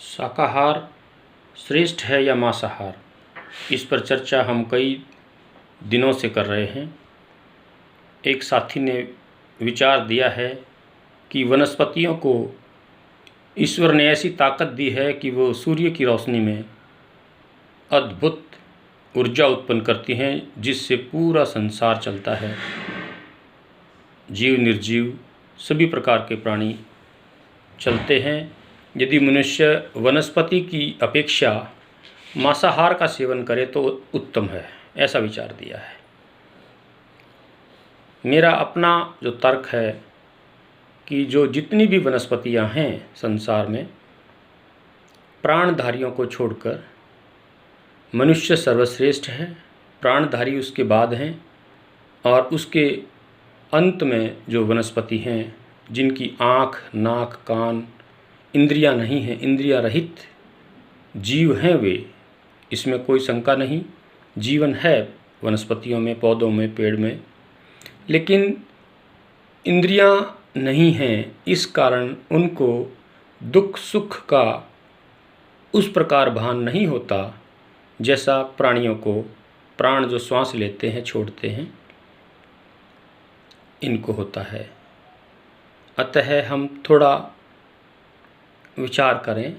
शाकाहार श्रेष्ठ है या मांसाहार, इस पर चर्चा हम कई दिनों से कर रहे हैं। एक साथी ने विचार दिया है कि वनस्पतियों को ईश्वर ने ऐसी ताकत दी है कि वो सूर्य की रोशनी में अद्भुत ऊर्जा उत्पन्न करती हैं, जिससे पूरा संसार चलता है। जीव निर्जीव सभी प्रकार के प्राणी चलते हैं। यदि मनुष्य वनस्पति की अपेक्षा मांसाहार का सेवन करे तो उत्तम है, ऐसा विचार दिया है। मेरा अपना जो तर्क है कि जो जितनी भी वनस्पतियां हैं संसार में, प्राणधारियों को छोड़कर मनुष्य सर्वश्रेष्ठ है। प्राणधारी उसके बाद हैं और उसके अंत में जो वनस्पति हैं, जिनकी आँख, नाक, कान, इंद्रियां नहीं हैं, इंद्रिया रहित जीव हैं वे, इसमें कोई शंका नहीं। जीवन है वनस्पतियों में, पौधों में, पेड़ में, लेकिन इंद्रियां नहीं हैं। इस कारण उनको दुख सुख का उस प्रकार भान नहीं होता जैसा प्राणियों को, प्राण जो श्वास लेते हैं, छोड़ते हैं, इनको होता है। अतः हम थोड़ा विचार करें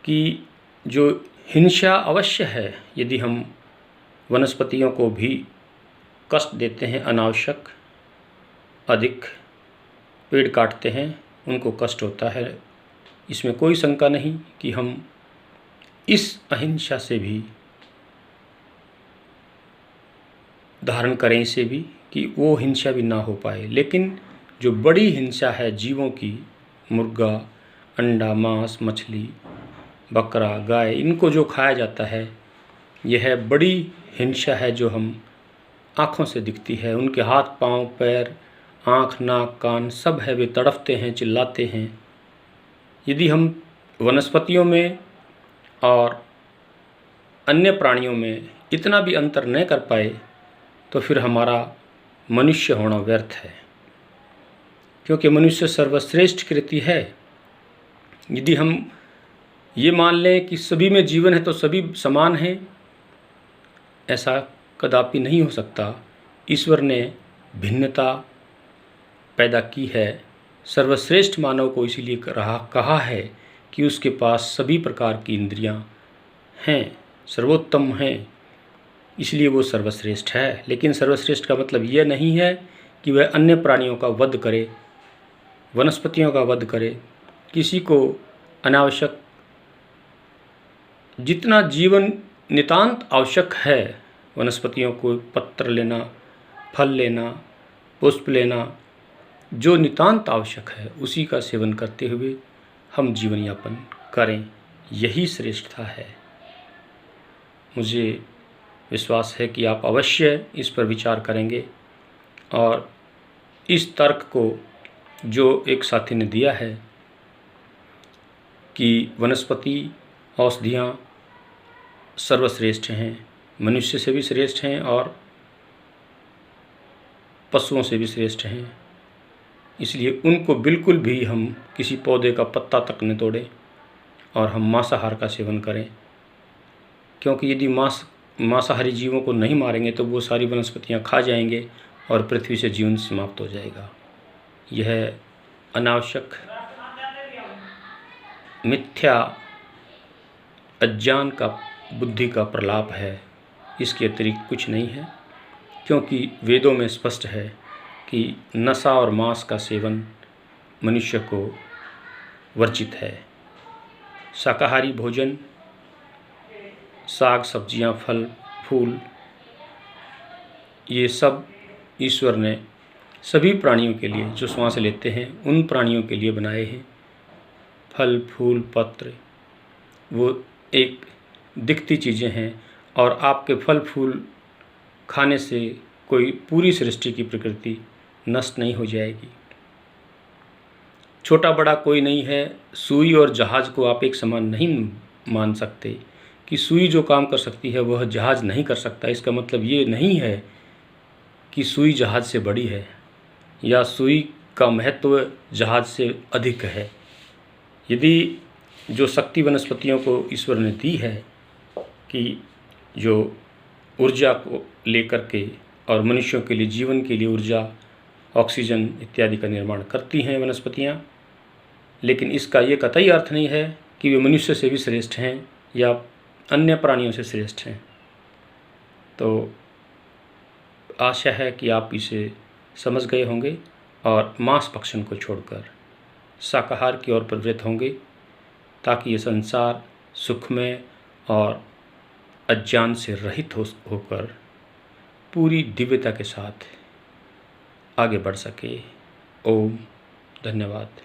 कि जो हिंसा अवश्य है, यदि हम वनस्पतियों को भी कष्ट देते हैं, अनावश्यक अधिक पेड़ काटते हैं, उनको कष्ट होता है, इसमें कोई शंका नहीं कि हम इस अहिंसा से भी धारण करें, इसे भी कि वो हिंसा भी ना हो पाए। लेकिन जो बड़ी हिंसा है जीवों की, मुर्गा, अंडा, मांस, मछली, बकरा, गाय, इनको जो खाया जाता है, यह बड़ी हिंसा है जो हम आँखों से दिखती है। उनके हाथ, पाँव, पैर, आँख, नाक, कान सब है, वे तड़फते हैं, चिल्लाते हैं। यदि हम वनस्पतियों में और अन्य प्राणियों में इतना भी अंतर न कर पाए तो फिर हमारा मनुष्य होना व्यर्थ है, क्योंकि मनुष्य सर्वश्रेष्ठ कृति है। यदि हम ये मान लें कि सभी में जीवन है तो सभी समान हैं, ऐसा कदापि नहीं हो सकता। ईश्वर ने भिन्नता पैदा की है। सर्वश्रेष्ठ मानव को इसीलिए कहा है कि उसके पास सभी प्रकार की इंद्रियां हैं, सर्वोत्तम हैं, इसलिए वो सर्वश्रेष्ठ है। लेकिन सर्वश्रेष्ठ का मतलब यह नहीं है कि वह अन्य प्राणियों का वध करे, वनस्पतियों का वध करे, किसी को अनावश्यक, जितना जीवन नितांत आवश्यक है, वनस्पतियों को पत्र लेना, फल लेना, पुष्प लेना, जो नितांत आवश्यक है उसी का सेवन करते हुए हम जीवन यापन करें, यही श्रेष्ठता है। मुझे विश्वास है कि आप अवश्य इस पर विचार करेंगे और इस तर्क को जो एक साथी ने दिया है कि वनस्पति, औषधियाँ सर्वश्रेष्ठ हैं, मनुष्य से भी श्रेष्ठ हैं और पशुओं से भी श्रेष्ठ हैं, इसलिए उनको बिल्कुल भी हम किसी पौधे का पत्ता तक न तोड़ें और हम मांसाहार का सेवन करें। क्योंकि यदि मांसाहारी जीवों को नहीं मारेंगे तो वो सारी वनस्पतियाँ खा जाएंगे और पृथ्वी से जीवन समाप्त हो जाएगा। यह अनावश्यक मिथ्या अज्ञान का, बुद्धि का प्रलाप है, इसके अतिरिक्त कुछ नहीं है। क्योंकि वेदों में स्पष्ट है कि नशा और मांस का सेवन मनुष्य को वर्जित है। शाकाहारी भोजन, साग, सब्जियां, फल, फूल, ये सब ईश्वर ने सभी प्राणियों के लिए, जो श्वास लेते हैं उन प्राणियों के लिए बनाए हैं। फल, फूल, पत्र वो एक दिखती चीज़ें हैं और आपके फल फूल खाने से कोई पूरी सृष्टि की प्रकृति नष्ट नहीं हो जाएगी। छोटा बड़ा कोई नहीं है। सुई और जहाज़ को आप एक समान नहीं मान सकते कि सुई जो काम कर सकती है वह जहाज़ नहीं कर सकता। इसका मतलब ये नहीं है कि सुई जहाज़ से बड़ी है या सुई का महत्व जहाज़ से अधिक है। यदि जो शक्ति वनस्पतियों को ईश्वर ने दी है कि जो ऊर्जा को लेकर के और मनुष्यों के लिए जीवन के लिए ऊर्जा, ऑक्सीजन इत्यादि का निर्माण करती हैं वनस्पतियाँ, लेकिन इसका ये कतई अर्थ नहीं है कि वे मनुष्य से भी श्रेष्ठ हैं या अन्य प्राणियों से श्रेष्ठ हैं। तो आशा है कि आप इसे समझ गए होंगे और मांस भक्षण को छोड़कर शाकाहार की ओर प्रवृत्त होंगे, ताकि ये संसार सुखमय और अज्ञान से रहित होकर पूरी दिव्यता के साथ आगे बढ़ सके। ओम धन्यवाद।